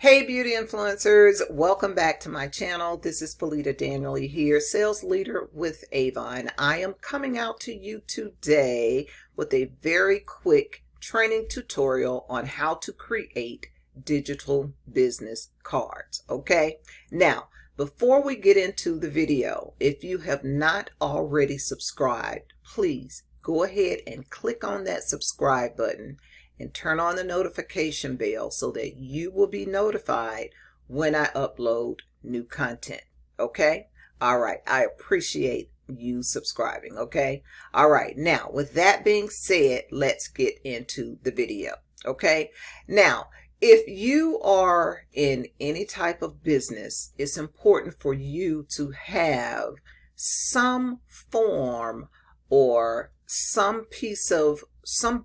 Hey beauty influencers, welcome back to my channel. This is Felita Daniely here, sales leader with Avon. I am coming out to you today with a very quick training tutorial on how to create digital business cards. Okay, now before we get into the video, if you have not already subscribed, please go ahead and click on that subscribe button and turn on the notification bell so that you will be notified when I upload new content. Okay? All right. I appreciate you subscribing. Okay? All right. Now, with that being said, let's get into the video. Okay? Now, if you are in any type of business, it's important for you to have some form or some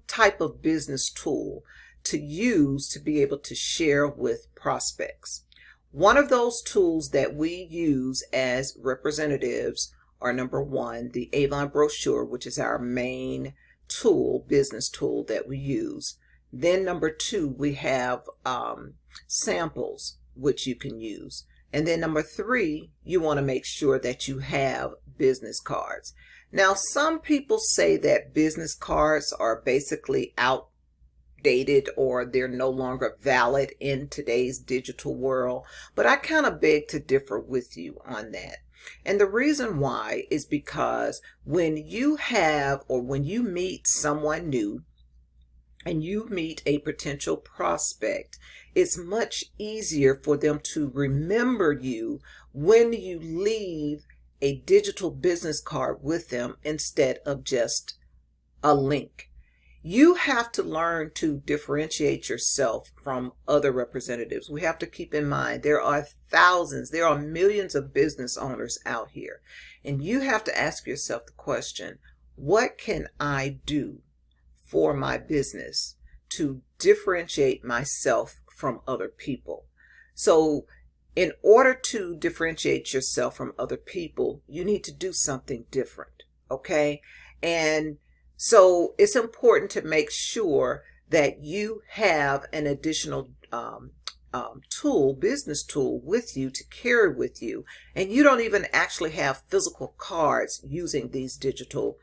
type of business tool to use to be able to share with prospects. One of those tools that we use as representatives are, number one, the Avon brochure, which is our main tool, business tool that we use. Then number two, we have samples, which you can use. And then number three, you want to make sure that you have business cards. Now, some people say that business cards are basically outdated or they're no longer valid in today's digital world, but I kind of beg to differ with you on that. And the reason why is because when you have or when you meet someone new and you meet a potential prospect, it's much easier for them to remember you when you leave a digital business card with them instead of just a link. You have to learn to differentiate yourself from other representatives. We have to keep in mind there are thousands, there are millions of business owners out here. And you have to ask yourself the question, what can I do for my business to differentiate myself from other people? So in order to differentiate yourself from other people, you need to do something different, okay? And so it's important to make sure that you have an additional tool, business tool with you to carry with you. And you don't even actually have physical cards using these digital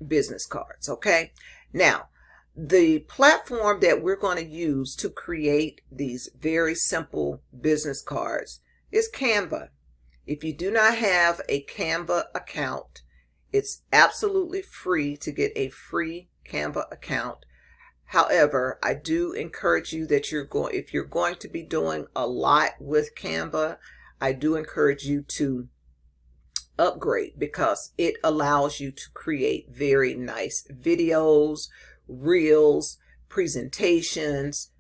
business cards, okay? Now, the platform that we're going to use to create these very simple business cards is Canva. If you do not have a Canva account, it's absolutely free to get a free Canva account. However, I do encourage you that if you're going to be doing a lot with Canva, I do encourage you to upgrade because it allows you to create very nice videos, reels, presentations,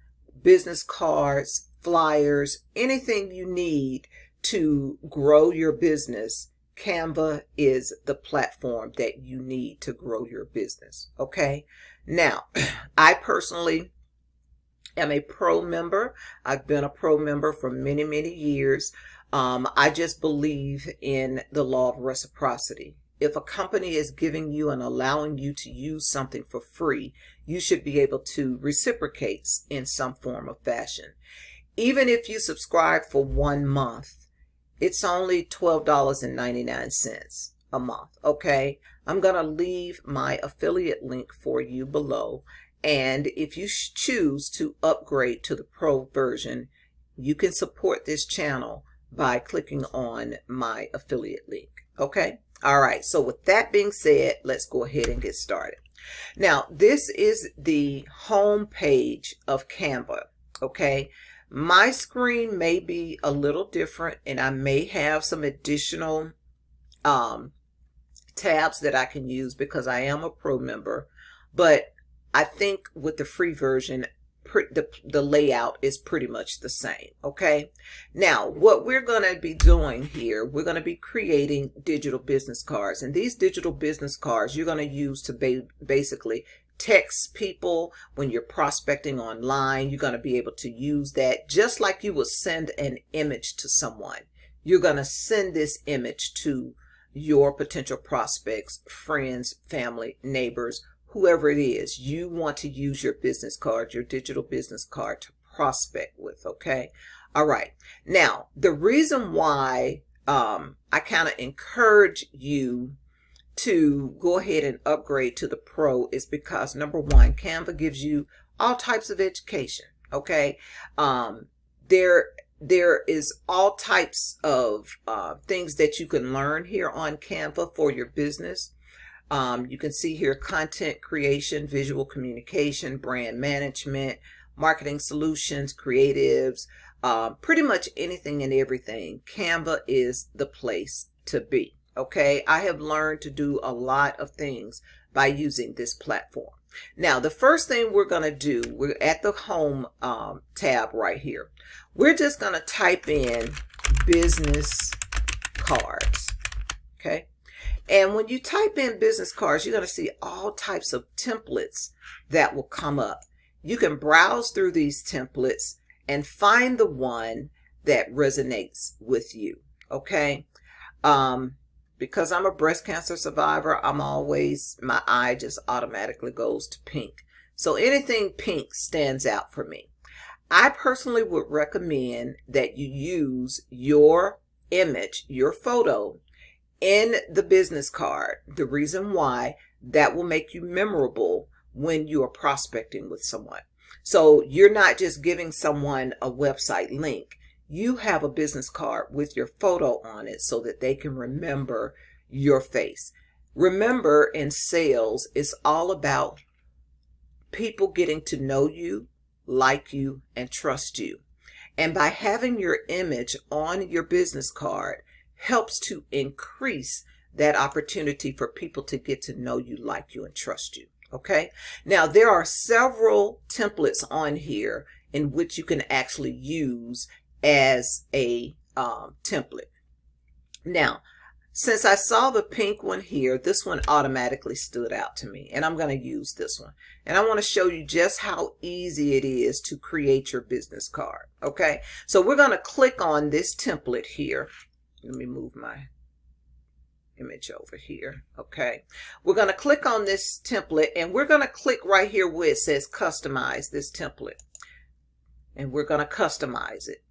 business cards, flyers, anything you need to grow your business. Canva is the platform that you need to grow your business. Okay. Now, I personally am a pro member. I've been a pro member for many, many years. I just believe in the law of reciprocity. If a company is giving you and allowing you to use something for free, you should be able to reciprocate in some form of fashion. Even if you subscribe for 1 month, it's only $12.99 a month, okay? I'm going to leave my affiliate link for you below. And if you choose to upgrade to the pro version, you can support this channel by clicking on my affiliate link, okay? All right, so with that being said, let's go ahead and get started. Now, this is the home page of Canva, okay? My screen may be a little different and I may have some additional tabs that I can use because I am a pro member, but I think with the free version, the layout is pretty much the same, okay? Now, what we're going to be doing here, we're going to be creating digital business cards. And these digital business cards you're going to use to basically text people when you're prospecting online. You're going to be able to use that just like you would send an image to someone. You're going to send this image to your potential prospects, friends, family, neighbors, whoever it is. You want to use your business card, your digital business card, to prospect with, okay? All right. Now, the reason why I kind of encourage you to go ahead and upgrade to the Pro is because, number one, Canva gives you all types of education, okay? There is all types of things that you can learn here on Canva for your business. You can see here content creation, visual communication, brand management, marketing solutions, creatives, pretty much anything and everything. Canva is the place to be. Okay, I have learned to do a lot of things by using this platform. Now, the first thing we're going to do, we're at the home tab right here. We're just going to type in business cards. Okay. And when you type in business cards, you're going to see all types of templates that will come up. You can browse through these templates and find the one that resonates with you. Okay. Because I'm a breast cancer survivor, my eye just automatically goes to pink. So anything pink stands out for me. I personally would recommend that you use your image, your photo, in the business card. The reason why, that will make you memorable when you are prospecting with someone. So you're not just giving someone a website link. You have a business card with your photo on it so that they can remember your face. Remember, in sales, it's all about people getting to know you, like you, and trust you. And by having your image on your business card helps to increase that opportunity for people to get to know you, like you, and trust you. Okay. Now, there are several templates on here in which you can actually use as a template. Now, since I saw the pink one here, this one automatically stood out to me, and I'm going to use this one. And I want to show you just how easy it is to create your business card. Okay, so we're going to click on this template here. Let me move my image over here. Okay, we're going to click on this template, and we're going to click right here where it says customize this template, and we're going to customize it.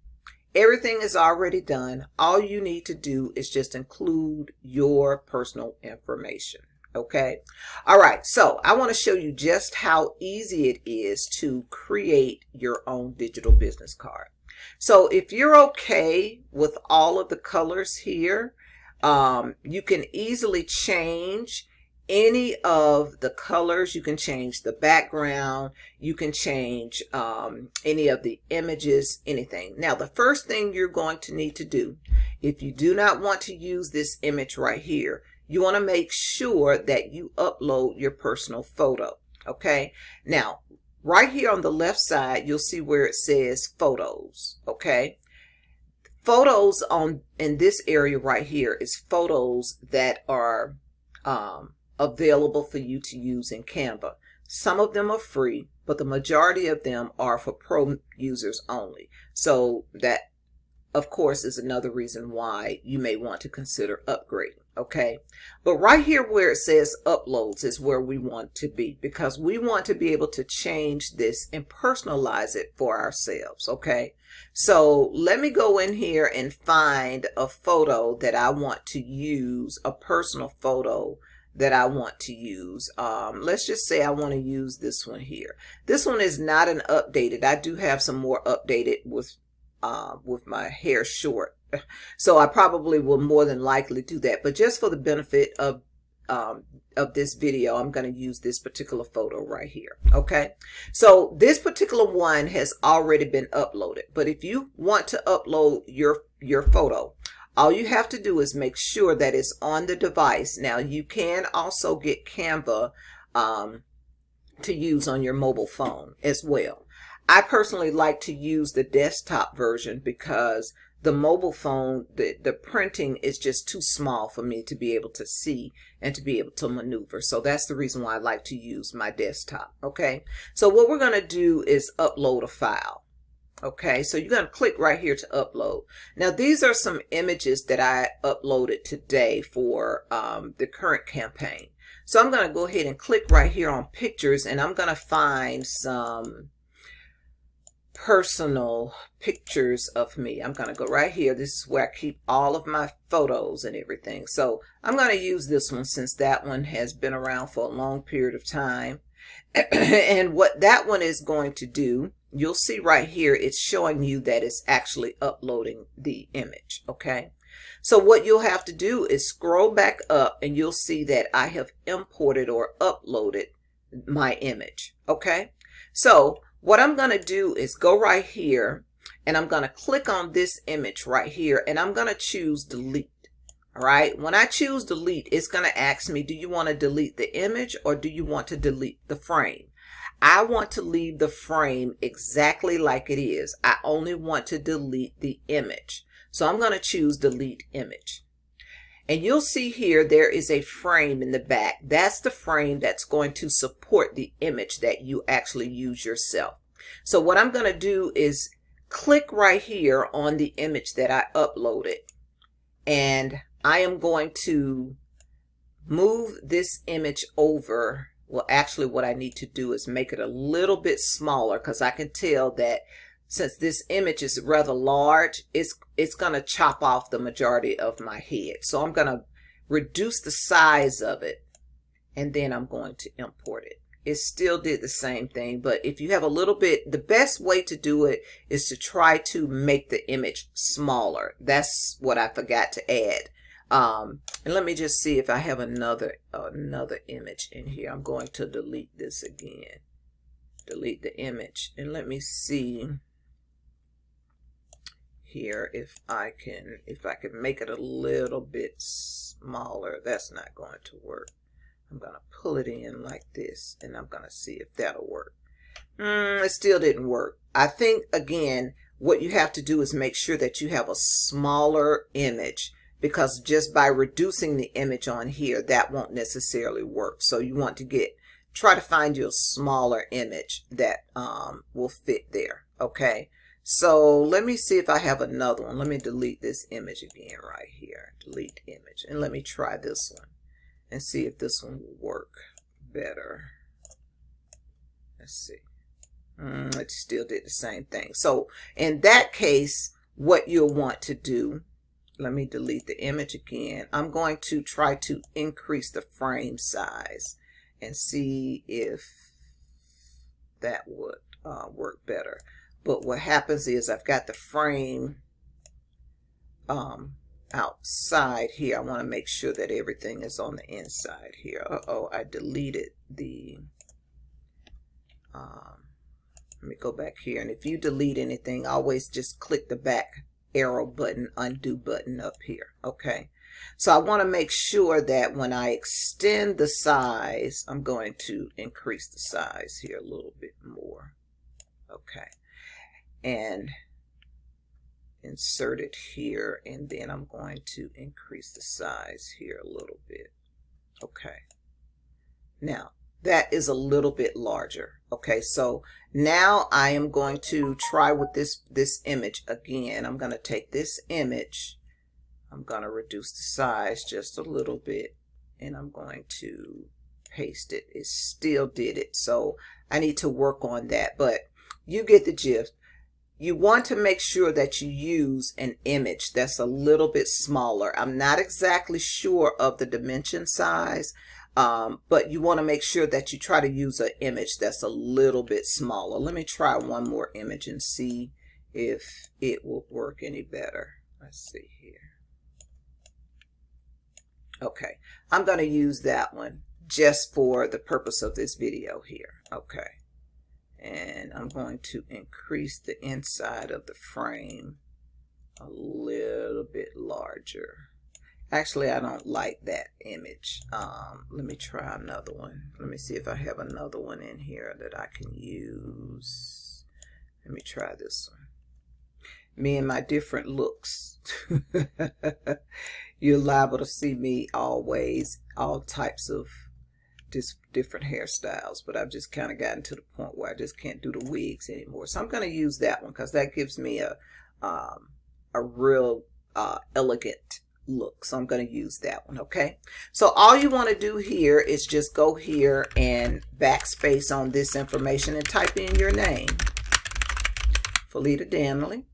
Everything is already done. All you need to do is just include your personal information. Okay. All right. So I want to show you just how easy it is to create your own digital business card. So if you're okay with all of the colors here, you can easily change any of the colors. You can change the background. You can change any of the images, anything. Now, the first thing you're going to need to do, if you do not want to use this image right here, you want to make sure that you upload your personal photo. Okay. Now, right here on the left side, you'll see where it says photos. Okay. Photos in this area right here is photos that are available for you to use in Canva. Some of them are free, but the majority of them are for pro users only. So that, of course, is another reason why you may want to consider upgrading. Okay, but right here where it says uploads is where we want to be, because we want to be able to change this and personalize it for ourselves. Okay, so let me go in here and find a photo that I want to use, a personal photo that I want to use. Let's just say I want to use this one here. This one is not an updated. I do have some more updated with my hair short, so I probably will more than likely do that. But just for the benefit of this video, I'm going to use this particular photo right here. Okay, so this particular one has already been uploaded. But if you want to upload your photo, all you have to do is make sure that it's on the device. Now, you can also get Canva to use on your mobile phone as well. I personally like to use the desktop version because the mobile phone, the printing is just too small for me to be able to see and to be able to maneuver. So that's the reason why I like to use my desktop. Okay, so what we're going to do is upload a file. Okay, so you're going to click right here to upload. Now, these are some images that I uploaded today for the current campaign. So I'm going to go ahead and click right here on pictures, and I'm going to find some personal pictures of me. I'm going to go right here. This is where I keep all of my photos and everything. So I'm going to use this one since that one has been around for a long period of time. And what that one is going to do, you'll see right here, it's showing you that it's actually uploading the image. Okay. So what you'll have to do is scroll back up and you'll see that I have imported or uploaded my image. Okay. So what I'm going to do is go right here and I'm going to click on this image right here and I'm going to choose delete. All right. When I choose delete, it's going to ask me, do you want to delete the image or do you want to delete the frame? I want to leave the frame exactly like it is. I only want to delete the image. So I'm going to choose delete image. And you'll see here there is a frame in the back. That's the frame that's going to support the image that you actually use yourself. So what I'm going to do is click right here on the image that I uploaded. And I am going to move this image over. Well, actually what I need to do is make it a little bit smaller because I can tell that since this image is rather large, it's going to chop off the majority of my head. So I'm going to reduce the size of it and then I'm going to import it. It still did the same thing, but if you have a little bit, the best way to do it is to try to make the image smaller. That's what I forgot to add. And let me just see if I have another image in here. I'm going to delete this again. Delete the image. And let me see here if I can make it a little bit smaller. That's not going to work. I'm going to pull it in like this and I'm going to see if that'll work. It still didn't work. I think again, what you have to do is make sure that you have a smaller image, because just by reducing the image on here, that won't necessarily work. So you want to try to find you a smaller image that will fit there. Okay. So let me see if I have another one. Let me delete this image again right here. Delete image. And let me try this one and see if this one will work better. Let's see. It still did the same thing. So in that case, what you'll want to do, let me delete the image again. I'm going to try to increase the frame size and see if that would work better. But what happens is I've got the frame outside here. I want to make sure that everything is on the inside here. Uh-oh, I deleted the let me go back here. And if you delete anything, always just click the back arrow button, undo button up here. Okay. So I want to make sure that when I extend the size, I'm going to increase the size here a little bit more. Okay. And insert it here, and then I'm going to increase the size here a little bit. Okay. Now that is a little bit larger. Okay, so now I am going to try with this image again. I'm going to take this image, I'm going to reduce the size just a little bit, and I'm going to paste it. It still did it, so I need to work on that, but you get the gist. You want to make sure that you use an image that's a little bit smaller. I'm not exactly sure of the dimension size, but you want to make sure that you try to use an image that's a little bit smaller. Let me try one more image and see if it will work any better. Let's see here. Okay, I'm going to use that one just for the purpose of this video here. Okay. And I'm going to increase the inside of the frame a little bit larger. Actually, I don't like that image. Let me try another one. Let me see if I have another one in here that I can use. Let me try this one. Me and my different looks. You're liable to see me always, all types of just different hairstyles, but I've just kind of gotten to the point where I just can't do the wigs anymore. So I'm going to use that one because that gives me a real elegant look. So I'm going to use that one. Okay. So all you want to do here is just go here and backspace on this information and type in your name. Felita Danley.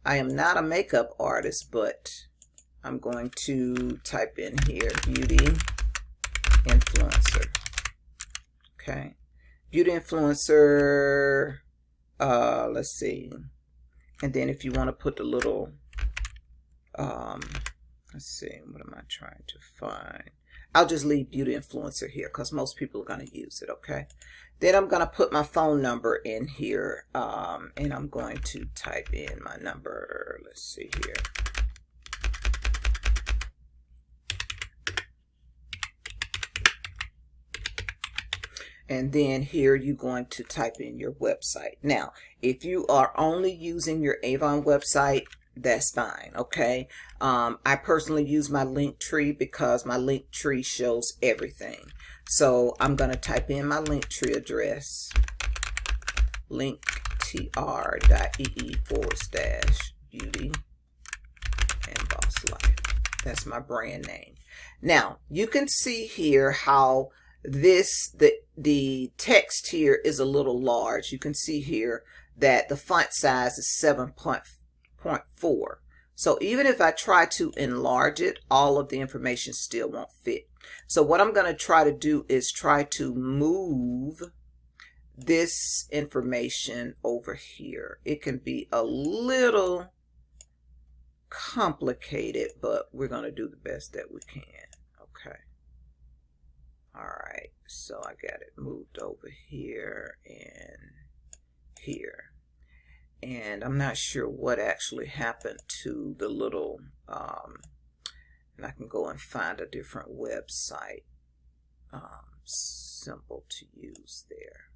I am not a makeup artist, but I'm going to type in here beauty influencer. Okay, beauty influencer. Let's see. And then if you want to put the little, let's see, what am I trying to find? I'll just leave beauty influencer here because most people are going to use it. Okay. Then I'm going to put my phone number in here, and I'm going to type in my number. Let's see here. And then here you're going to type in your website. Now, if you are only using your Avon website, that's fine. Okay. I personally use my link tree because my link tree shows everything. So I'm going to type in my link tree address, linktr.ee/beauty and boss life. That's my brand name. Now you can see here how the text here is a little large. You can see here that the font size is 7.4. So even if I try to enlarge it, all of the information still won't fit. So what I'm going to try to do is try to move this information over here. It can be a little complicated, but we're going to do the best that we can. Okay. All right. So I got it moved over here and here. And I'm not sure what actually happened to the little, and I can go and find a different website symbol to use there.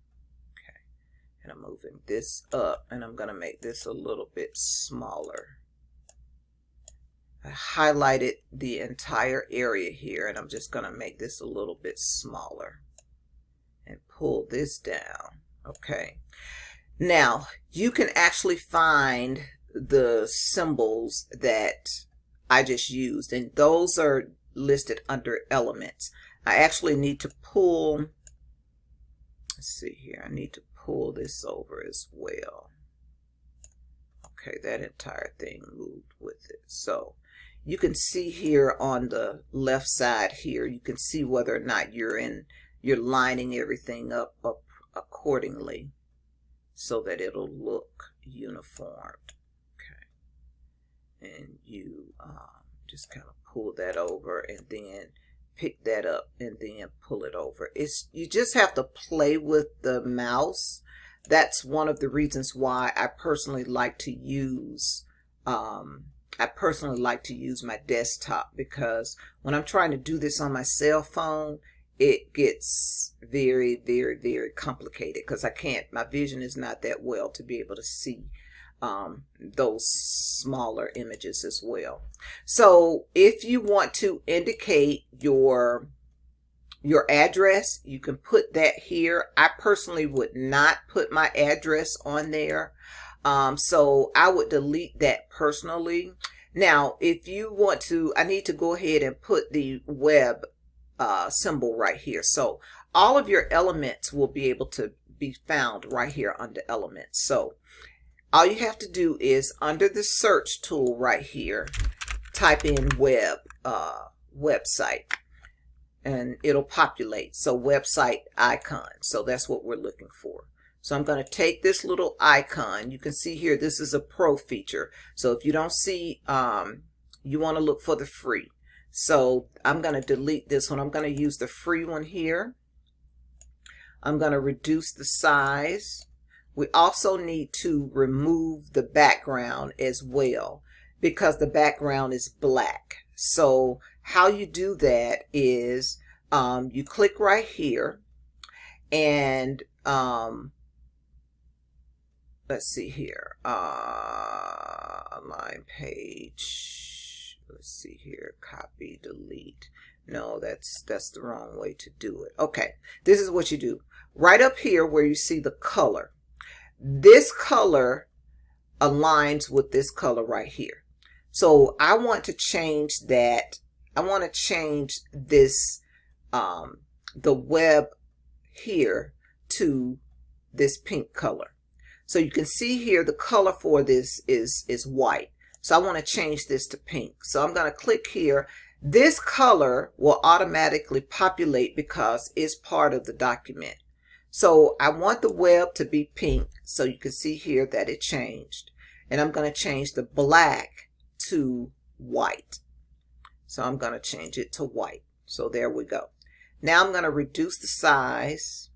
Okay. And I'm moving this up, and I'm going to make this a little bit smaller. I highlighted the entire area here, and I'm just going to make this a little bit smaller and pull this down. Okay. Now, you can actually find the symbols that I just used, and those are listed under elements. I actually need to pull, let's see here, I need to pull this over as well. Okay, that entire thing moved with it. So you can see here on the left side here, you can see whether or not you're lining everything up accordingly, so that it'll look uniformed. Okay. And you just kind of pull that over and then pick that up and then pull it over. You just have to play with the mouse. That's one of the reasons why I personally like to use my desktop, because when I'm trying to do this on my cell phone, it gets very, very, very complicated because my vision is not that well to be able to see those smaller images as well. So if you want to indicate your address, you can put that here. I personally would not put my address on there. So I would delete that personally. Now, if you want to, I need to go ahead and put the web symbol right here. So all of your elements will be able to be found right here under elements. So all you have to do is under the search tool right here, type in website, and it'll populate. So website icon. So that's what we're looking for. So I'm going to take this little icon. You can see here, this is a pro feature. So if you don't see, you want to look for the free. So I'm going to delete this one. I'm going to use the free one here. I'm going to reduce the size. We also need to remove the background as well, because the background is black. So how you do that is you click right here, and let's see here, align page. Let's see here, copy, delete. No, that's the wrong way to do it. Okay, this is what you do. Right up here where you see the color, this color aligns with this color right here. So I want to change that. I want to change this, the web here to this pink color. So you can see here the color for this is white. So I want to change this to pink. So I'm going to click here. This color will automatically populate because it's part of the document. So I want the web to be pink. So you can see here that it changed. And I'm going to change the black to white. So I'm going to change it to white. So there we go. Now I'm going to reduce the size.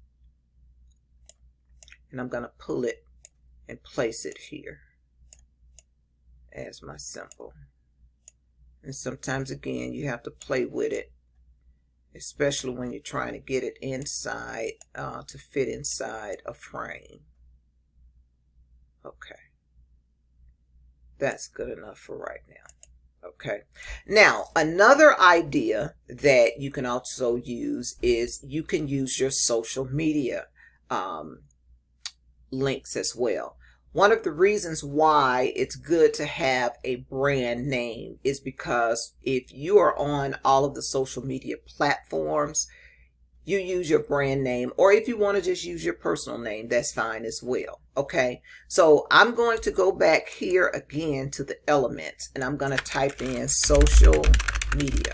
And I'm going to pull it and place it here as my symbol. And sometimes again you have to play with it, especially when you're trying to get it inside to fit inside a frame. Okay, that's good enough for right now. Okay, now another idea that you can also use is you can use your social media links as well. One of the reasons why it's good to have a brand name is because if you are on all of the social media platforms, you use your brand name, or if you want to just use your personal name, that's fine as well. Okay, so I'm going to go back here again to the elements, and I'm going to type in social media,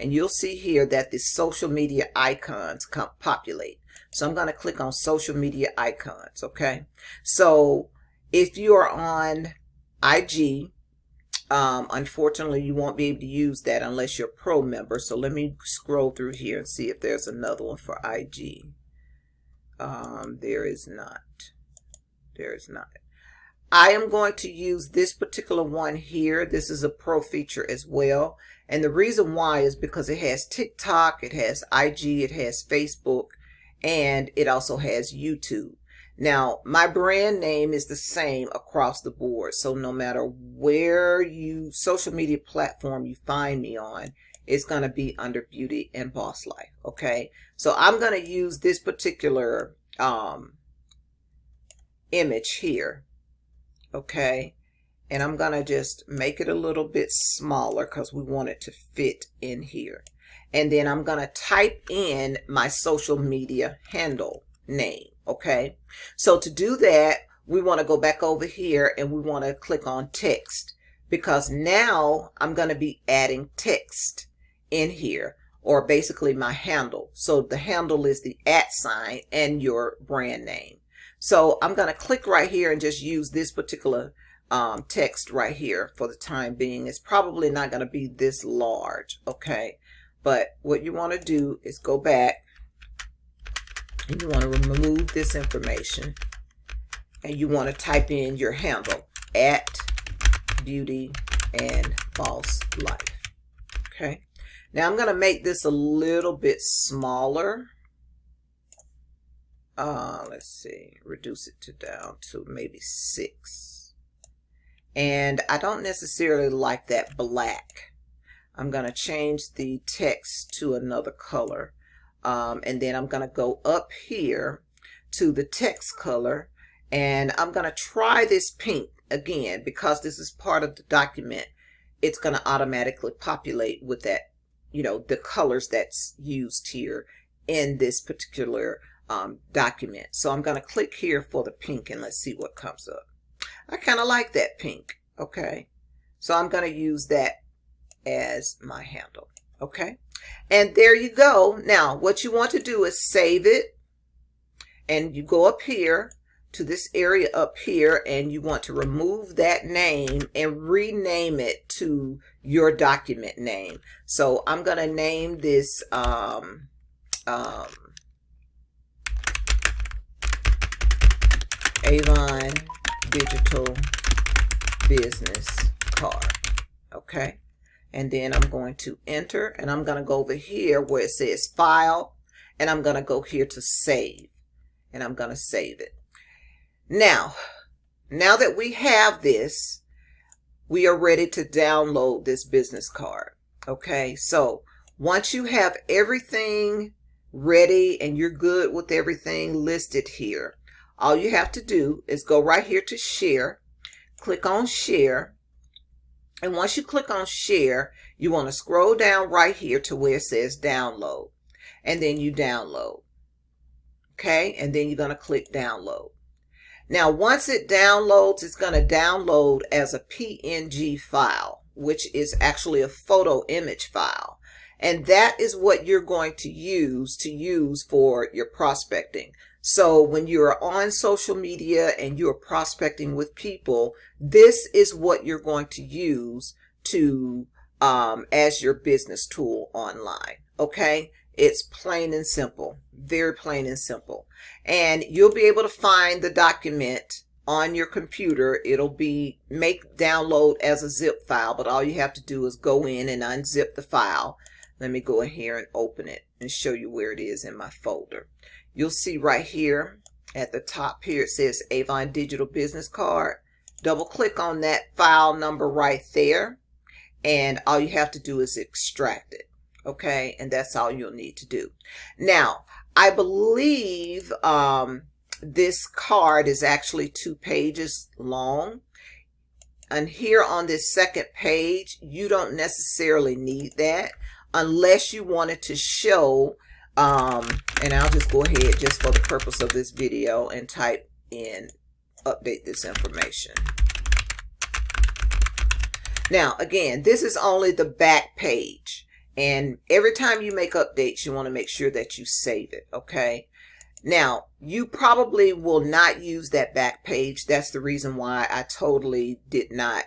and you'll see here that the social media icons populate. So I'm going to click on social media icons. Okay, so if you are on IG, unfortunately you won't be able to use that unless you're a pro member. So let me scroll through here and see if there's another one for IG. There is not. There is not. I am going to use this particular one here. This is a pro feature as well. And the reason why is because it has TikTok, it has IG, it has Facebook, and it also has YouTube. Now, my brand name is the same across the board. So no matter where social media platform you find me on, it's going to be under Beauty and Boss Life. Okay. So I'm going to use this particular image here. Okay. And I'm going to just make it a little bit smaller because we want it to fit in here. And then I'm going to type in my social media handle name. Okay, so to do that, we want to go back over here and we want to click on text, because now I'm going to be adding text in here, or basically my handle. So the handle is the @ and your brand name. So I'm going to click right here and just use this particular text right here for the time being. It's probably not going to be this large. Okay, but what you want to do is go back. And you want to remove this information, and you want to type in your handle @Beauty and Boss Life. Okay, now I'm going to make this a little bit smaller. Let's see, reduce it down to maybe 6. And I don't necessarily like that black. I'm going to change the text to another color. And then I'm going to go up here to the text color, and I'm going to try this pink again because this is part of the document. It's going to automatically populate with that, the colors that's used here in this particular document. So I'm going to click here for the pink, and let's see what comes up. I kind of like that pink. Okay, so I'm going to use that as my handle. Okay, and there you go. Now what you want to do is save it, and you go up here to this area up here, and you want to remove that name and rename it to your document name. So I'm going to name this Avon Digital Business Card. Okay, and then I'm going to enter, and I'm going to go over here where it says file, and I'm going to go here to save, and I'm going to save it. Now that we have this, we are ready to download this business card. Okay, so once you have everything ready and you're good with everything listed here, all you have to do is go right here to share, click on share, and once you click on share, you want to scroll down right here to where it says download, and then you download. Okay, and then you're going to click download. Now, once it downloads, it's going to download as a PNG file, which is actually a photo image file. And that is what you're going to use for your prospecting. So when you're on social media and you're prospecting with people, this is what you're going to use to as your business tool online. Okay, it's plain and simple, very plain and simple. And you'll be able to find the document on your computer. It'll be download as a zip file, but all you have to do is go in and unzip the file. Let me go in here and open it and show you where it is in my folder. You'll see right here at the top here, it says Avon Digital Business Card. Double click on that file number right there, and all you have to do is extract it. Okay, and that's all you'll need to do. Now, I believe this card is actually 2 pages long. And here on this second page, you don't necessarily need that unless you wanted to show, and I'll just go ahead just for the purpose of this video and type in update this information. Now, again, this is only the back page. And every time you make updates, you want to make sure that you save it, okay? Now, you probably will not use that back page. That's the reason why I totally did not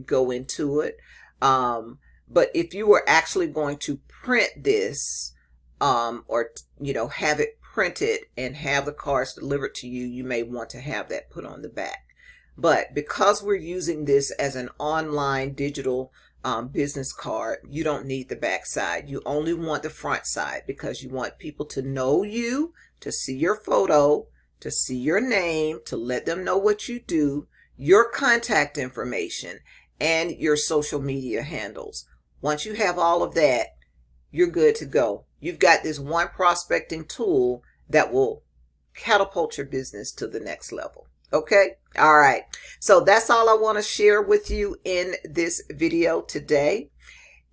go into it. But if you were actually going to print this, or, you know, have it printed and have the cards delivered to you, you may want to have that put on the back. But because we're using this as an online digital business card, you don't need the back side. You only want the front side because you want people to know you, to see your photo, to see your name, to let them know what you do, your contact information, and your social media handles. Once you have all of that, you're good to go. You've got this one prospecting tool that will catapult your business to the next level. Okay. All right. So that's all I want to share with you in this video today.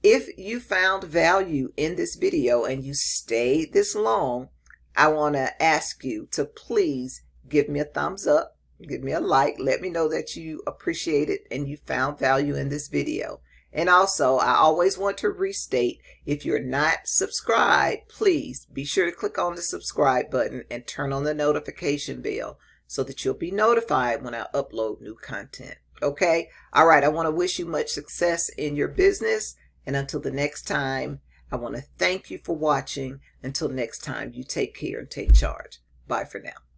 If you found value in this video and you stayed this long, I want to ask you to please give me a thumbs up, give me a like, let me know that you appreciate it and you found value in this video. And also, I always want to restate, if you're not subscribed, please be sure to click on the subscribe button and turn on the notification bell so that you'll be notified when I upload new content. Okay? All right. I want to wish you much success in your business. And until the next time, I want to thank you for watching. Until next time, you take care and take charge. Bye for now.